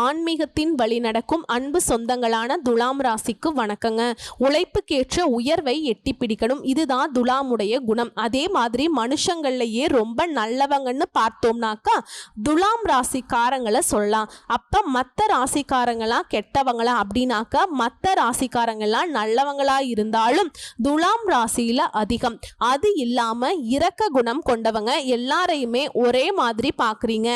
ஆன்மீகத்தின் வழி நடக்கும் அன்பு சொந்தங்களான துலாம் ராசிக்கு வணக்கங்க. உழைப்புக்கேற்ற உயர்வை எட்டி பிடிக்கணும், இதுதான் துலாமுடைய குணம். அதே மாதிரி மனுஷங்கள்லயே ரொம்ப நல்லவங்கன்னு பார்த்தோம்னாக்கா துலாம் ராசிக்காரங்களை சொல்லலாம். அப்ப மற்ற ராசிக்காரங்களா கெட்டவங்களா அப்படின்னாக்கா மற்ற ராசிக்காரங்களாம் நல்லவங்களா இருந்தாலும் துலாம் ராசியில அதிகம். அது இல்லாம இரக்க குணம் கொண்டவங்க, எல்லாரையுமே ஒரே மாதிரி பார்க்குறீங்க.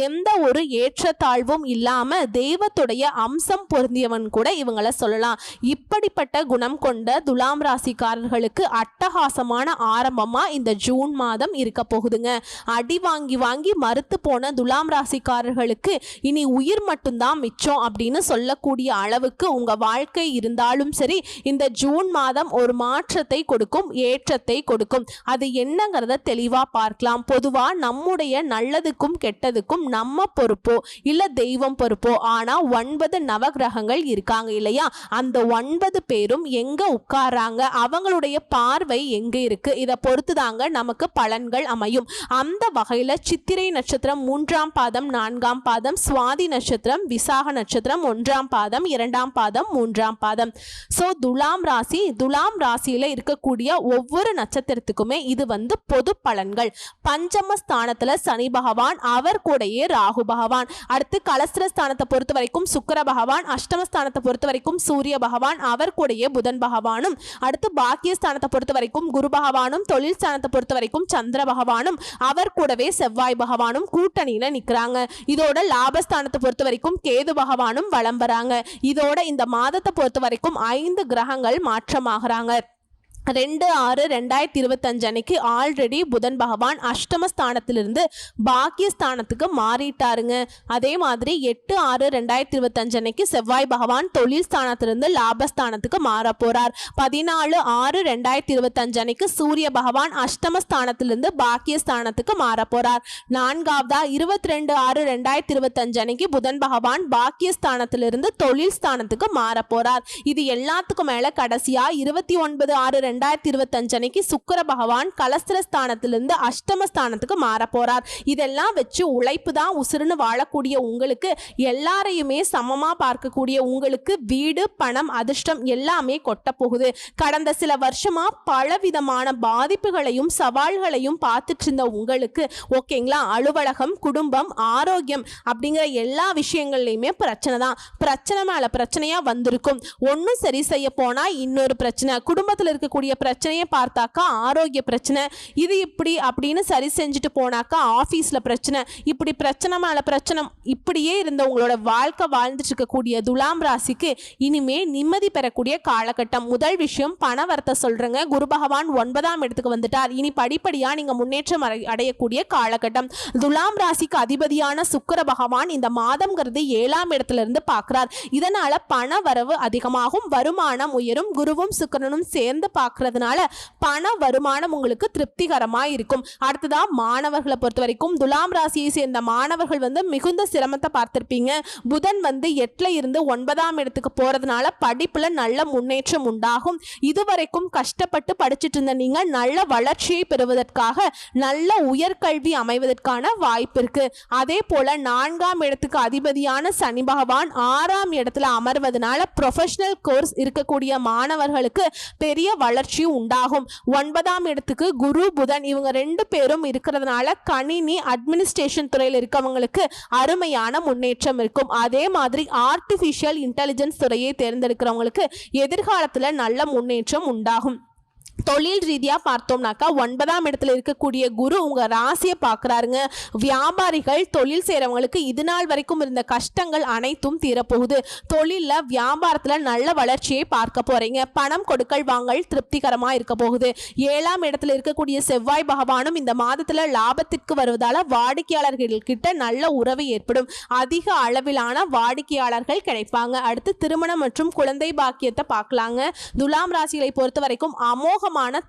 எந்த ஒரு ஏற்றத்தாழ்வும் இல்லாம தெய்வத்துடைய அம்சம் பொருந்தியவன் கூட இவங்களை சொல்லலாம். இப்படிப்பட்ட குணம் கொண்ட துலாம் ராசிக்காரர்களுக்கு அட்டகாசமான ஆரம்பமா இந்த ஜூன் மாதம் இருக்க போகுதுங்க. அடி வாங்கி வாங்கி மறுத்து போன துலாம் ராசிக்காரர்களுக்கு இனி உயிர் மட்டும்தான் மிச்சம் அப்படின்னு சொல்லக்கூடிய அளவுக்கு உங்க வாழ்க்கை இருந்தாலும் சரி, இந்த ஜூன் மாதம் ஒரு மாற்றத்தை கொடுக்கும், ஏற்றத்தை கொடுக்கும். அது என்னங்கிறத தெளிவா பார்க்கலாம். பொதுவா நம்முடைய நல்லதுக்கும் கெட்டதுக்கும் நம்ம பொறுப்போ இல்ல தெய்வம் பொறுப்போ. ஆனா 9 நவகிரகங்கள் இருக்காங்க இல்லையா, அந்த 9 பேரும் எங்க உட்கார்றாங்க, அவங்களுடைய பார்வை எங்க இருக்கு, இதை பொறுத்து தாங்க நமக்கு பலன்கள் அமையும். அந்த வகையில சித்திரை நட்சத்திரம் 3ஆம் பாதம் 4ஆம் பாதம், சுவாதி நட்சத்திரம் விசாக நட்சத்திரம் 1ஆம் பாதம் 2ஆம் பாதம் 3ஆம் பாதம். சோ துலாம் ராசியில இருக்கக்கூடிய ஒவ்வொரு நட்சத்திரத்துக்குமே இது பொது பலன்கள். பஞ்சம ஸ்தானத்துல சனி பகவான், அவர் கூடயே ராகு பகவான். அடுத்து கலஸ்திர ஸ்தானத்தை பொறுத்த வரைக்கும் சுக்கிர பகவான், அஷ்டமஸ்தானத்தை பொறுத்த வரைக்கும் சூரிய பகவான், அவர் கூடயே புதன் பகவானும். அடுத்து பாக்கியஸ்தானத்தை பொறுத்த வரைக்கும் குரு பகவானும், தொழில் ஸ்தானத்தை பொறுத்த வரைக்கும் சந்திர பகவானும், அவர் கூடவே செவ்வாய் பகவானும் கூட்டணியில நிக்கிறாங்க. இதோட லாபஸ்தானத்தை பொறுத்த வரைக்கும் கேது பகவானும் வலம் வராங்க. இதோட இந்த மாதத்தை பொறுத்த வரைக்கும் 5 கிரகங்கள் மாற்றமாகறாங்க. 2/6/2025 அன்னைக்கு ஆல்ரெடி புதன் பகவான் அஷ்டமஸ்தானத்திலிருந்து பாக்கியஸ்தானத்துக்கு மாறிட்டாருங்க. அதே மாதிரி 8/6/2025 அன்னைக்கு செவ்வாய் பகவான் தொழில் ஸ்தானத்திலிருந்து லாபஸ்தானத்துக்கு மாற போறார். 14/6/2025 அன்னைக்கு சூரிய பகவான் அஷ்டமஸ்தானத்திலிருந்து பாக்கியஸ்தானத்துக்கு மாற போறார். 4ஆவதா 22/6/2025 அன்னைக்கு புதன் பகவான் பாக்கியஸ்தானத்திலிருந்து தொழில் ஸ்தானத்துக்கு மாற போறார். இது எல்லாத்துக்கும் மேல கடைசியா 29/6/2025 அன்னைக்கு சுக்கிர பகவான் கலஸ்திரஸ்தானத்திலிருந்து அஷ்டமஸ்தானத்துக்கு மாற போறார். இதெல்லாம் வச்சு உழைப்பு தான் உசுருன்னு வாழக்கூடிய உங்களுக்கு, எல்லாரையுமே சமமா பார்க்கக்கூடிய உங்களுக்கு வீடு பணம் அதிர்ஷ்டம் எல்லாமே கொட்ட போகுது. கடந்த சில வருஷமா பலவிதமான பாதிப்புகளையும் சவால்களையும் பார்த்துட்டு இருந்த உங்களுக்கு ஓகேங்களா, அலுவலகம் குடும்பம் ஆரோக்கியம் அப்படிங்கிற எல்லா விஷயங்கள்லையுமே பிரச்சனை தான். பிரச்சனை மேல பிரச்சனையா வந்திருக்கும். ஒன்னும் சரி செய்ய போனா இன்னொரு பிரச்சனை, குடும்பத்தில் இருக்கக்கூடிய பிரச்சனையை பார்த்தாக்கா ஆரோக்கிய பிரச்சனை, இது இப்படி அப்படின்னு சரி செஞ்சுட்டு போனாக்கா ஆபீஸ்ல பிரச்சனை, இப்படி பிரச்சனை மேல பிரச்சனை, இப்படியே இருந்த உங்களோட வாழ்க்கை வாழ்ந்துட்டு இருக்கக்கூடிய துலாம் ராசிக்கு இனிமே நிம்மதி பெறக்கூடிய காலகட்டம். முதல் விஷயம் பணவரத்தை சொல்றேங்க. குரு பகவான் 9ஆம் இடத்துக்கு வந்துட்டார். இனி படிப்படியா நீங்க முன்னேற்றம் அடையக்கூடிய காலகட்டம். துலாம் ராசிக்கு அதிபதியான சுக்கிர பகவான் இந்த மாதம்ங்கிறது 7ஆம் இடத்துல இருந்து பார்க்கிறார். இதனால பண வரவு அதிகமாகும், வருமானம் உயரும். குருவும் சுக்கிரனும் சேர்ந்து பார்க்கறதுனால பண வருமானம் உங்களுக்கு திருப்திகரமா இருக்கும். அடுத்ததா மாணவர்களை பொறுத்த வரைக்கும் துலாம் ராசியை சேர்ந்த மாணவர்கள் மிகுந்த சிரமத்தை பார்த்திருப்பீங்க. புதன் 8ல இருந்து 9ஆம் இடத்துக்கு போறதுனால படிப்புல நல்ல முன்னேற்றம் உண்டாகும். இதுவரைக்கும் கஷ்டப்பட்டு படிச்சுட்டு இருந்த நீங்க நல்ல வளர்ச்சியை பெறுவதற்காக நல்ல உயர்கல்வி அமைவதற்கான வாய்ப்பு இருக்கு. அதே போல 4ஆம் இடத்துக்கு அதிபதியான சனி பகவான் 6ஆம் இடத்துல அமர்வதனால ப்ரொஃபஷனல் கோர்ஸ் இருக்கக்கூடிய மாணவர்களுக்கு பெரிய வளர்ச்சி உண்டாகும். 9ஆம் இடத்துக்கு குரு புதன் இவங்க 2 பேரும் இருக்கிறதுனால கணினி அட்மினிஸ்ட்ரேஷன் துறையில் இருக்கவங்களுக்கு அருமையான முன்னேற்றம் இருக்கும். அதே மாதிரி ஆர்டிபிஷியல் இன்டெலிஜென்ஸ் துறையை தேர்ந்தெடுக்கிறவங்களுக்கு எதிர்காலத்துல நல்ல முன்னேற்றம் உண்டாகும். தொழில் ரீதியா பார்த்தோம்னாக்கா 9ஆம் இடத்துல இருக்கக்கூடிய குரு உங்க ராசியை பார்க்கறாருங்க. வியாபாரிகள் தொழில் செய்யறவங்களுக்கு இது நாள் வரைக்கும் இருந்த கஷ்டங்கள் அனைத்தும் தீரப்போகுது. தொழில வியாபாரத்துல நல்ல வளர்ச்சியை பார்க்க போறீங்க. பணம் கொடுக்கல் வாங்கல் திருப்திகரமா இருக்க போகுது. 7ஆம் இடத்துல இருக்கக்கூடிய செவ்வாய் பகவானும் இந்த மாதத்துல லாபத்திற்கு வருவதால வாடிக்கையாளர்கள் கிட்ட நல்ல உறவு ஏற்படும். அதிக அளவிலான வாடிக்கையாளர்கள் கிடைப்பாங்க. அடுத்து திருமணம் மற்றும் குழந்தை பாக்கியத்தை பார்க்கலாங்க. துலாம் ராசிகளை பொறுத்த வரைக்கும் அமோக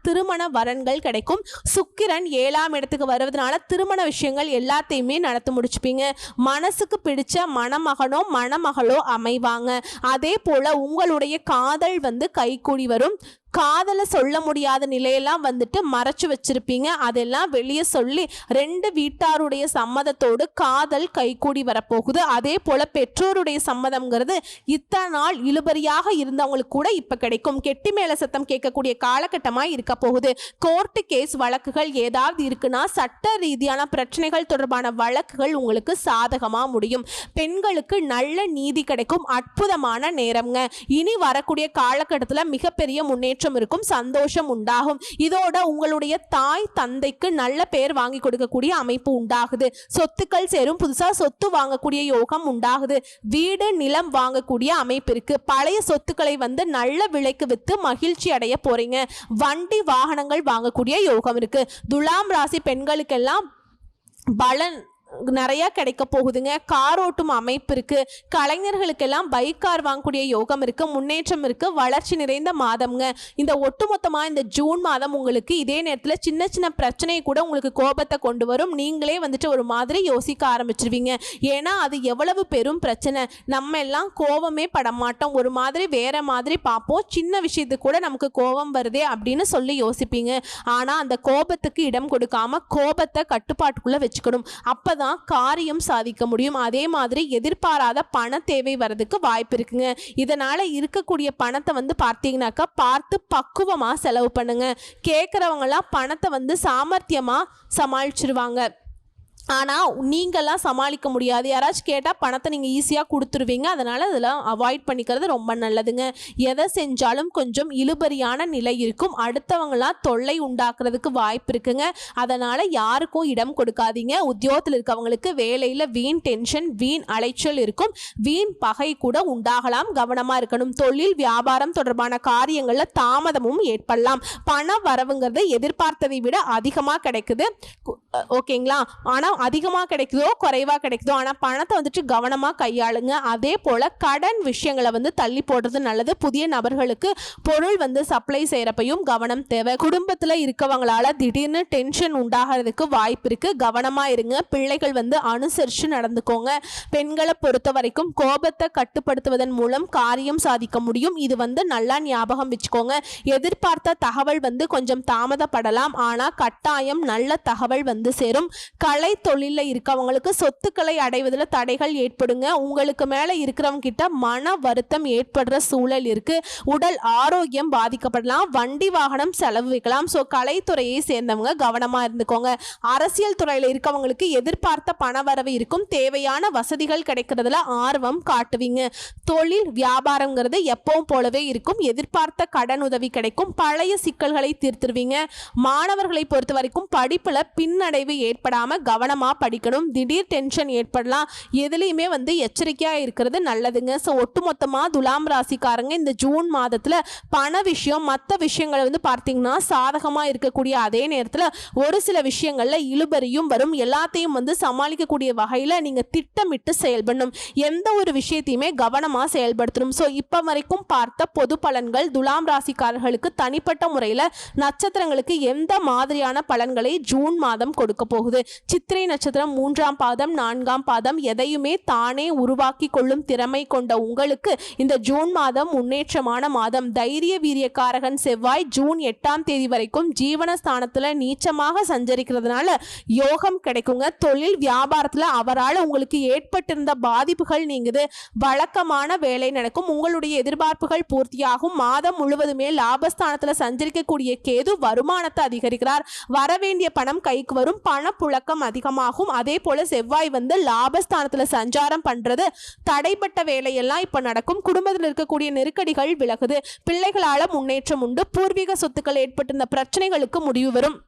திருமண வரன்கள் கிடைக்கும். சுக்கிரன் 7ஆம் இடத்துக்கு வருவதனால திருமண விஷயங்கள் எல்லாத்தையுமே நடத்தி முடிச்சுப்பீங்க. மனசுக்கு பிடிச்ச மணமகனோ மணமகளோ அமைவாங்க. அதே போல உங்களுடைய காதல் கைகூடி வரும். காதலை சொல்ல முடியாத நிலையெல்லாம் வந்துட்டு மறைச்சு வச்சிருப்பீங்க. அதெல்லாம் வெளியே சொல்லி 2 வீட்டாருடைய சம்மதத்தோடு காதல் கைகூடி வரப்போகுது. அதே போல பெற்றோருடைய சம்மதம்ங்கிறது இத்தனை நாள் இழுபறியாக இருந்தவங்களுக்கு கூட இப்ப கிடைக்கும். கெட்டி மேல சத்தம் கேட்கக்கூடிய காலகட்டமா இருக்க போகுது. கோர்ட்டு கேஸ் வழக்குகள் ஏதாவது இருக்குன்னா சட்ட ரீதியான பிரச்சனைகள் தொடர்பான வழக்குகள் உங்களுக்கு சாதகமா முடியும். பெண்களுக்கு நல்ல நீதி கிடைக்கும். அற்புதமான நேரம்ங்க. இனி வரக்கூடிய காலகட்டத்தில் மிகப்பெரிய முன்னேற்றம் இருக்கும். சந்தோஷம் உண்டாகும். இதோட உங்களுடைய தாய் தந்தைக்கு நல்ல பேர் வாங்கி கொடுக்கக்கூடிய அமைப்பு உண்டாகுது. சொத்துக்கள் சேரும். புதுசா சொத்து வாங்கக்கூடிய யோகம் உண்டாகுது. வீடு நிலம் வாங்கக்கூடிய அமைப்பு இருக்கு. பழைய சொத்துக்களை வந்து நல்ல விலைக்கு வித்து மகிழ்ச்சி அடைய போறீங்க. வண்டி வாகனங்கள் வாங்கக்கூடிய யோகம் இருக்கு. துலாம் ராசி பெண்களுக்கெல்லாம் பலன் நிறைய கிடைக்க போகுதுங்க. கார் ஓட்டும் அமைப்பு இருக்கு. கலைஞர்களுக்கெல்லாம் பைக் கார் வாங்கக்கூடிய யோகம் இருக்கு. முன்னேற்றம் இருக்கு. வளர்ச்சி நிறைந்த மாதம்ங்க. இந்த ஒட்டுமொத்தமா இந்த ஜூன் மாதம் உங்களுக்கு இதே நேரத்தில் சின்ன சின்ன பிரச்சனை கூட உங்களுக்கு கோபத்தை கொண்டு வரும். நீங்களே வந்துட்டு ஒரு மாதிரி யோசிக்க ஆரம்பிச்சிருவீங்க. ஏன்னா அது எவ்வளவு பெரும் பிரச்சனை. நம்ம எல்லாம் கோபமே பட மாட்டோம். ஒரு மாதிரி வேற மாதிரி பார்ப்போம். சின்ன விஷயத்துக்கு கூட நமக்கு கோபம் வருதே அப்படின்னு சொல்லி யோசிப்பீங்க. ஆனா அந்த கோபத்துக்கு இடம் கொடுக்காம கோபத்தை கட்டுப்பாட்டுக்குள்ள வச்சுக்கணும். அப்பதான் காரியம் சாதிக்க முடியும். அதே மாதிரி எதிர்பாராத பண தேவை வரதுக்கு வாய்ப்பு இருக்குங்க. இதனால இருக்கக்கூடிய பணத்தை வந்து பார்த்தீங்கன்னாக்கா பார்த்து பக்குவமா செலவு பண்ணுங்க. கேட்குறவங்களாம் பணத்தை வந்து சாமர்த்தியமா சமாளிச்சிருவாங்க. ஆனால் நீங்கள்லாம் சமாளிக்க முடியாது. யாராச்சும் கேட்டால் பணத்தை நீங்கள் ஈஸியாக கொடுத்துருவீங்க. அதனால் இதெல்லாம் அவாய்ட் பண்ணிக்கிறது ரொம்ப நல்லதுங்க. எதை செஞ்சாலும் கொஞ்சம் இழுபறியான நிலை இருக்கும். அடுத்தவங்களாம் தொல்லை உண்டாக்குறதுக்கு வாய்ப்பு இருக்குங்க. அதனால் யாருக்கும் இடம் கொடுக்காதீங்க. உத்தியோகத்தில் இருக்கவங்களுக்கு வேலையில் வீண் டென்ஷன், வீண் அலைச்சல் இருக்கும். வீண் பகை கூட உண்டாகலாம். கவனமாக இருக்கணும். தொழில் வியாபாரம் தொடர்பான காரியங்களில் தாமதமும் ஏற்படலாம். பண வரவுங்கிறது எதிர்பார்த்ததை விட அதிகமாக கிடைக்குது. ஓகேங்களா? ஆனால் அதிகமாக கிடைக்குதோ குறைவாக கிடைக்குதோ, ஆனால் பணத்தை வந்துட்டு கவனமாக கையாளுங்க. அதே போல் கடன் விஷயங்களை வந்து தள்ளி போடுறது நல்லது. புதிய நபர்களுக்கு பொருள் வந்து சப்ளை செய்கிறப்பையும் கவனம் தேவை. குடும்பத்தில் இருக்கவங்களால திடீர்னு டென்ஷன் உண்டாகிறதுக்கு வாய்ப்பு இருக்குது. கவனமாக இருங்க. பிள்ளைகள் வந்து அனுசரித்து நடந்துக்கோங்க. பெண்களை பொறுத்த வரைக்கும் கோபத்தை கட்டுப்படுத்துவதன் மூலம் காரியம் சாதிக்க முடியும். இது வந்து நல்லா ஞாபகம் வச்சுக்கோங்க. எதிர்பார்த்த தகவல் வந்து கொஞ்சம் தாமதப்படலாம். ஆனால் கட்டாயம் நல்ல தகவல் வந்து சேரும். கலை தொழிலில் இருக்கவங்களுக்கு சொத்துக்களை அடைவதில் தடைகள் ஏற்படுங்க. உங்களுக்கு மேலே இருக்கிறவங்க கிட்ட மன வருத்தம் ஏற்படுற சூழல் இருக்கு. உடல் ஆரோக்கியம் பாதிக்கப்படலாம். வண்டி வாகனம் செலவு வைக்கலாம். ஸோ கலைத்துறையை சேர்ந்தவங்க கவனமாக இருந்துக்கோங்க. அரசியல் துறையில் இருக்கவங்களுக்கு எதிர்பார்த்த பண வரவு இருக்கும். தேவையான வசதிகள் கிடைக்கிறதுல ஆர்வம் காட்டுவீங்க. தொழில் வியாபாரங்கிறது எப்பவும் போலவே இருக்கும். எதிர்பார்த்த கடன் உதவி கிடைக்கும். பழைய சிக்கல்களை தீர்த்துருவீங்க. மாணவர்களை பொறுத்த வரைக்கும் படிப்புல பின்னடைவு ஏற்படாம கவனமா படிக்கணும். திடீர் டென்ஷன் ஏற்படலாம். எதுலையுமே வந்து எச்சரிக்கையா இருக்கிறது நல்லதுங்க. ஸோ ஒட்டுமொத்தமா துலாம் ராசிக்காரங்க இந்த ஜூன் மாதத்துல பண விஷயம் மற்ற விஷயங்களை வந்து பார்த்தீங்கன்னா சாதகமா இருக்கக்கூடிய அதே நேரத்தில் ஒரு சில விஷயங்கள்ல இழுபறியும் வரும். எல்லாத்தையும் வந்து சமாளிக்கக்கூடிய வகையில நீங்க திட்டமிட்டு செயல்படணும். எந்த ஒரு விஷயத்தையுமே கவனமா செயல்படுத்தணும். ஸோ இப்போ வரைக்கும் பார்த்த பொது பலன்கள் துலாம் ராசிக்காரர்களுக்கு தனிப்பட்ட முறையில் நட்சத்திரங்களுக்கு எந்த மாதிரியான பலன்களை ஜூன் மாதம் கொடுக்க போகுது. சித்திரை நட்சத்திரம் 3ஆம் பாதம் 4ஆம் பாதம் எதையுமே தானே உருவாக்கி கொள்ளும் திறமை கொண்ட உங்களுக்கு இந்த ஜூன் மாதம் முன்னேற்றமான மாதம். தைரிய வீரியக்காரகன் செவ்வாய் ஜூன் 8ஆம் தேதி வரைக்கும் ஜீவனஸ்தானத்துல நீச்சமாக சஞ்சரிக்கிறதுனால யோகம் கிடைக்குங்க. தொழில் வியாபாரத்துல அவரால் உங்களுக்கு ஏற்பட்டிருந்த பாதிப்புகள் நீங்குது. வழக்கமான வேலை நடக்கும். உங்களுடைய எதிர்பார்ப்புகள் பூர்த்தியாகும். மாதம் முழுவதுமே லாபஸ்தானத்துல சஞ்சரிக்கக்கூடிய கேது வருமானத்தை அதிகரிக்கிறார். வரவேண்டிய பணம் கைக்கு வரும். பணப்புழக்கம் அதிகமாகும். அதே போல செவ்வாய் வந்து லாபஸ்தானத்துல சஞ்சாரம் பண்றது தடைப்பட்ட வேலையெல்லாம் இப்ப நடக்கும். குடும்பத்தில் இருக்கக்கூடிய நெருக்கடிகள் விலகுது. பிள்ளைகளால முன்னேற்றம் உண்டு. பூர்வீக சொத்துக்கள் ஏற்பட்டிருந்த பிரச்சனைகளுக்கு முடிவு வரும்.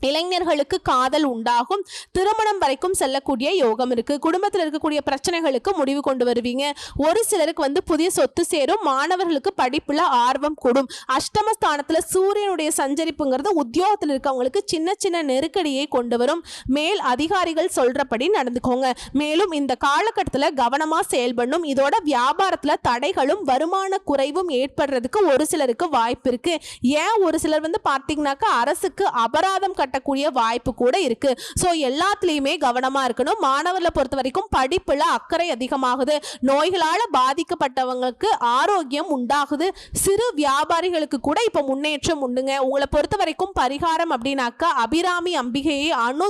இளைஞர்களுக்கு காதல் உண்டாகும். திருமணம் வரைக்கும் செல்லக்கூடிய யோகம் இருக்கு. குடும்பத்தில் இருக்கக்கூடிய பிரச்சனைகளுக்கு முடிவு கொண்டு வருவீங்க. ஒரு சிலருக்கு வந்து புதிய சொத்து சேரும். மாணவர்களுக்கு படிப்புல ஆர்வம் கூடும். அஷ்டமஸ்தானத்துல சூரியனுடைய சஞ்சரிப்புங்கிறது உத்தியோகத்தில் இருக்கவங்களுக்கு சின்ன சின்ன நெருக்கடியை கொண்டு வரும். மேல் அதிகாரிகள் சொல்றபடி நடந்துக்கோங்க. மேலும் இந்த காலகட்டத்தில் கவனமா செயல்படணும். இதோட வியாபாரத்துல தடைகளும் வருமான குறைவும் ஏற்படுறதுக்கு ஒரு சிலருக்கு வாய்ப்பு இருக்கு. ஏன் ஒரு சிலர் வந்து பார்த்தீங்கன்னாக்கா அரசுக்கு அபராதம் கட்ட கட்டக்கூடிய வாய்ப்பு கூட இருக்கு. ஸோ எல்லாத்துலேயுமே கவனமா இருக்கணும். மாணவர்களை பொறுத்த வரைக்கும் படிப்புல அக்கறை அதிகமாகுது. நோய்களால் பாதிக்கப்பட்டவங்களுக்கு ஆரோக்கியம் உண்டாகுது. சிறு வியாபாரிகளுக்கு கூட இப்போ முன்னேற்றம் உண்டுங்க. உங்களை பொறுத்த வரைக்கும் பரிகாரம் அப்படின்னாக்கா அபிராமி அம்பிகையை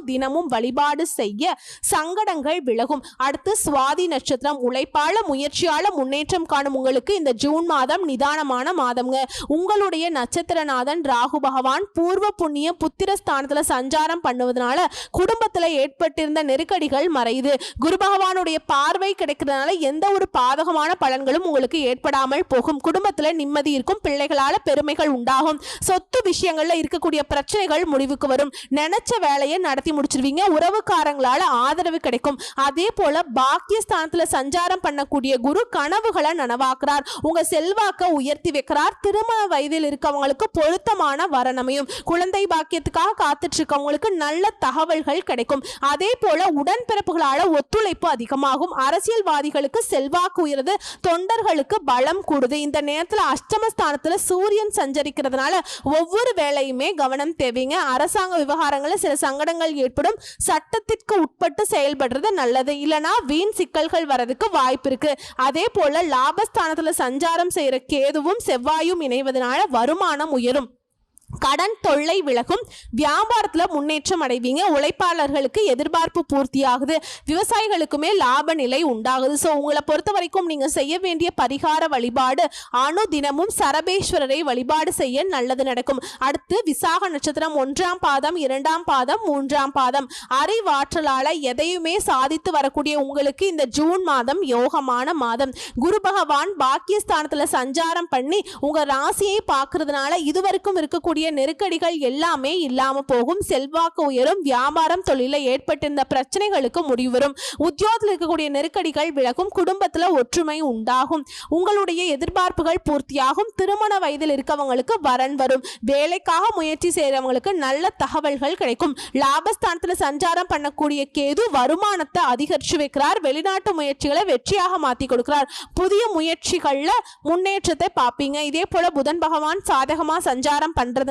தினமும் வழிபாடு செய்ய சங்கடங்கள் விலகும். அடுத்து சுவாதி நட்சத்திரம். உழைப்பால முயற்சியால முன்னேற்றம் காணும் உங்களுக்கு இந்த ஜூன் மாதம் நிதானமான மாதம்ங்க. உங்களுடைய நட்சத்திரநாதன் ராகு பகவான் பூர்வ புண்ணிய புத்திரஸ்தானத்துல சஞ்சாரம் பண்ணுவதனால குடும்பத்துல ஏற்பட்டிருந்த நெருக்கடிகள் மறையுது. குரு பகவானுடைய பார்வை கிடைக்கிறதுனால எந்த ஒரு பாதகமான பலன்களும் உங்களுக்கு ஏற்படாமல் போகும். குடும்பத்துல நிம்மதி இருக்கும். பிள்ளைகளால பெருமைகள் உண்டாகும். சொத்து விஷயங்கள்ல இருக்கக்கூடிய பிரச்சனைகள் முடிவுக்கு வரும். நினைச்ச வேலையை நடத்தி முடிச்சிருவீங்க. உறவுக்காரங்களால ஆதரவு கிடைக்கும். அதே போல பாக்கியஸ்தானத்துல சஞ்சாரம் பண்ணக்கூடிய குரு கனவுகளை நனவாக்குறார். உங்க செல்வாக்க உயர்த்தி வைக்கிறார். திருமண வயதில் இருக்கவங்களுக்கு பொருத்தமான வரனமையும். குழந்தை பாக்கியத்துக்காக காத்துட்டு இருக்கவங்களுக்கு நல்ல தகவல்கள் கிடைக்கும். அதே போல உடன்பிறப்புகளால ஒத்துழைப்பு அதிகமாகும். அரசியல்வாதிகளுக்கு செல்வாக்கு உயர்ந்து தொண்டர்களுக்கு பலம் கூடுது. இந்த நேரத்தில் அஷ்டமஸ்தானத்துல சூரியன் சஞ்சரிக்கிறதுனால ஒவ்வொரு வேலையுமே கவனம் தேவைங்க. அரசாங்க விவகாரங்களில் சில சங்கடங்கள் ஏற்படும். சட்டத்திற்கு உட்பட்டு செயல்படுறது நல்லது. இல்லனா வீண் சிக்கல்கள் வரதுக்கு வாய்ப்பு இருக்கு. அதே போல லாபஸ்தானத்துல சஞ்சாரம் செய்யற கேதுவும் செவ்வாயும் இணைவதனால வருமானம் உயரும். கடன் தொல்லை விலகும். வியாபாரத்தில் முன்னேற்றம் அடைவீங்க. உழைப்பாளர்களுக்கு எதிர்பார்ப்பு பூர்த்தியாகுது. விவசாயிகளுக்குமே லாப நிலை உண்டாகுது. ஸோ உங்களை பொறுத்த வரைக்கும் நீங்கள் செய்ய வேண்டிய பரிகார வழிபாடு தினமும் சரபேஸ்வரரை வழிபாடு செய்ய நல்லது நடக்கும். அடுத்து விசாக நட்சத்திரம் 1ஆம் பாதம் 2ஆம் பாதம் 3ஆம் பாதம். அறிவாற்றலால எதையுமே சாதித்து வரக்கூடிய உங்களுக்கு இந்த ஜூன் மாதம் யோகமான மாதம். குரு பகவான் பாக்கியஸ்தானத்தில் சஞ்சாரம் பண்ணி உங்க ராசியை பார்க்கறதுனால இதுவரைக்கும் இருக்கக்கூடிய நெருக்கடிகள் எல்லாமே இல்லாம போகும். செல்வாக்கு உயரும். வியாபாரம் தொழில ஏற்பட்டிருந்த பிரச்சனைகளுக்கு முடிவு வரும். உத்தியோகத்தில் இருக்கக்கூடிய நெருக்கடிகள் விலகும். குடும்பத்துல ஒற்றுமை உண்டாகும். உங்களுடைய எதிர்பார்ப்புகள் பூர்த்தியாகும். திருமண வயதில் இருக்கவங்களுக்கு வரன் வரும். வேலைக்காக முயற்சி செய்யறவங்களுக்கு நல்ல தகவல்கள் கிடைக்கும். லாபஸ்தானத்துல சஞ்சாரம் பண்ணக்கூடிய கேது வருமானத்தை அதிகரிச்சு வைக்கிறார். வெளிநாட்டு முயற்சிகளை வெற்றியாக மாத்தி கொடுக்கிறார். புதிய முயற்சிகள்ல முன்னேற்றத்தை பார்ப்பீங்க. இதே போல புதன் பகவான் சாதகமா சஞ்சாரம் பண்றது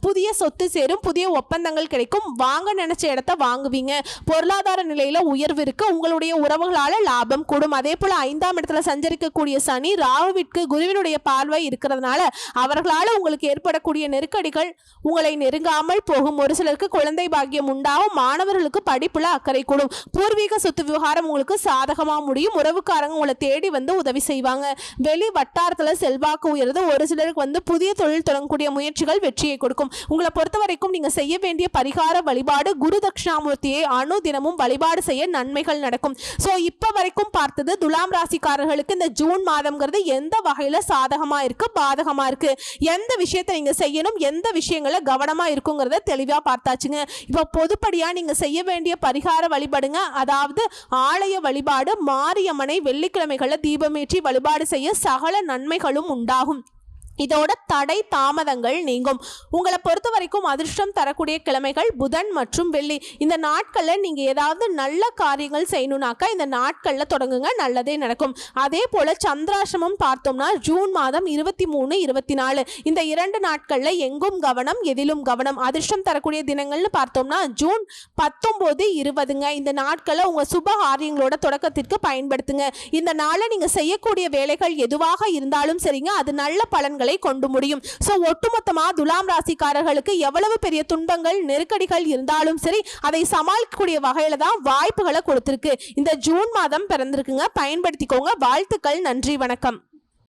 புதிய சொத்து சேரும். புதிய ஒப்பந்தங்கள் கிடைக்கும். வாங்க நினைச்ச இடத்தை வாங்குவீங்க. பொருளாதார நிலையில உயர்வு இருக்கு. உங்களுடைய உறவுகளால லாபம் கூடும். அதே போல 5ஆம் இடத்துல சஞ்சரிக்கக்கூடிய சனி ராகுவிற்கு குருவினுடைய பார்வை இருக்கிறதுனால அவர்களால உங்களுக்கு ஏற்படக்கூடிய நெருக்கடிகள் உங்களை நெருங்காமல் போகும். ஒரு சிலருக்கு குழந்தை பாக்கியம் உண்டாகும். மாணவர்களுக்கு படிப்புல அக்கறை கூடும். பூர்வீக சொத்து விவகாரம் உங்களுக்கு சாதகமா முடியும். உறவுக்காரங்க உங்களை தேடி வந்து உதவி செய்வாங்க. வெளி வட்டாரத்துல செல்வாக்கு உயர்ந்து ஒரு சிலருக்கு புதிய தொழில் தொடங்கக்கூடிய முயற்சிகள் வெற்றியை கொடுக்கும். உங்களை பொறுத்த வரைக்கும் நீங்க செய்ய வேண்டிய பரிகார வழிபாடு குரு தட்சிணாமூர்த்தியை தினமும் வழிபாடு செய்ய நன்மைகள் நடக்கும். சோ இப்ப வரைக்கும் பார்த்தது துலாம் ராசிக்காரர்களுக்கு இந்த ஜூன் மாதம்ங்கிறது எந்த வகையில சாதகமா இருக்கு, பாதகமா இருக்கு, எந்த விஷயத்தை நீங்க செய்யணும், எந்த விஷயங்களை கவனமா இருக்குங்கிறத தெளிவா பார்த்தாச்சுங்க. இப்ப பொதுப்படியா நீங்க செய்ய வேண்டிய பரிகார வழிபாடுங்க. அதாவது ஆலய வழிபாடு. மாரியம்மனை வெள்ளிக்கிழமைகளை தீபமேற்றி வழிபாடு செய்ய சகல நன்மைகளும் உண்டாகும். இதோட தடை தாமதங்கள் நீங்கும். உங்களை பொறுத்த வரைக்கும் அதிர்ஷ்டம் தரக்கூடிய கிழமைகள் புதன் மற்றும் வெள்ளி. இந்த நாட்களில் நீங்கள் ஏதாவது நல்ல காரியங்கள் செய்யணும்னாக்கா இந்த நாட்களில் தொடங்குங்க. நல்லதே நடக்கும். அதே போல் சந்திராசிரமம் பார்த்தோம்னா ஜூன் மாதம் 23, 24 இந்த 2 நாட்களில் எங்கும் கவனம், எதிலும் கவனம். அதிர்ஷ்டம் தரக்கூடிய தினங்கள்னு பார்த்தோம்னா ஜூன் 19, 20ங்க. இந்த நாட்களை உங்கள் சுப காரியங்களோட தொடக்கத்திற்கு பயன்படுத்துங்க. இந்த நாளை நீங்கள் செய்யக்கூடிய வேலைகள் எதுவாக இருந்தாலும் சரிங்க, அது நல்ல பலன்கள் கொண்டு முடியும். சோ ஒட்டுமொத்தமா துலாம் ராசிக்காரர்களுக்கு எவ்வளவு பெரிய துன்பங்கள் நெருக்கடிகள் இருந்தாலும் சரி அதை சமாளிக்கக்கூடிய வகையில தான் வாய்ப்புகளை கொடுத்திருக்கு. இந்த ஜூன் மாதம் பிறந்திருக்குங்க. பயன்படுத்திக்கோங்க. வாழ்த்துக்கள். நன்றி. வணக்கம்.